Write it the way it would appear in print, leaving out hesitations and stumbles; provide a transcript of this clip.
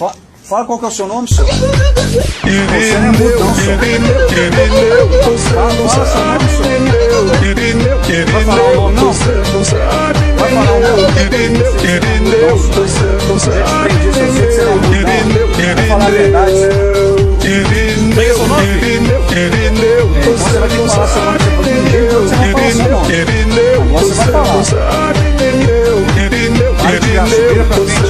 Fala qual que é o seu nome, senhor. Você não é mudo, não, senhor. Fala seu nome, senhor. Vai falar o nome, não? Vai falar o nome. Eu sei que você não é mudo, não. Vai falar a verdade, senhor. Pega seu nome, filho. Você vai ter que falar seu nome depois do dia. Você não fala seu nome. Agora você vai falar. Vai tirar a chuveira pra frente.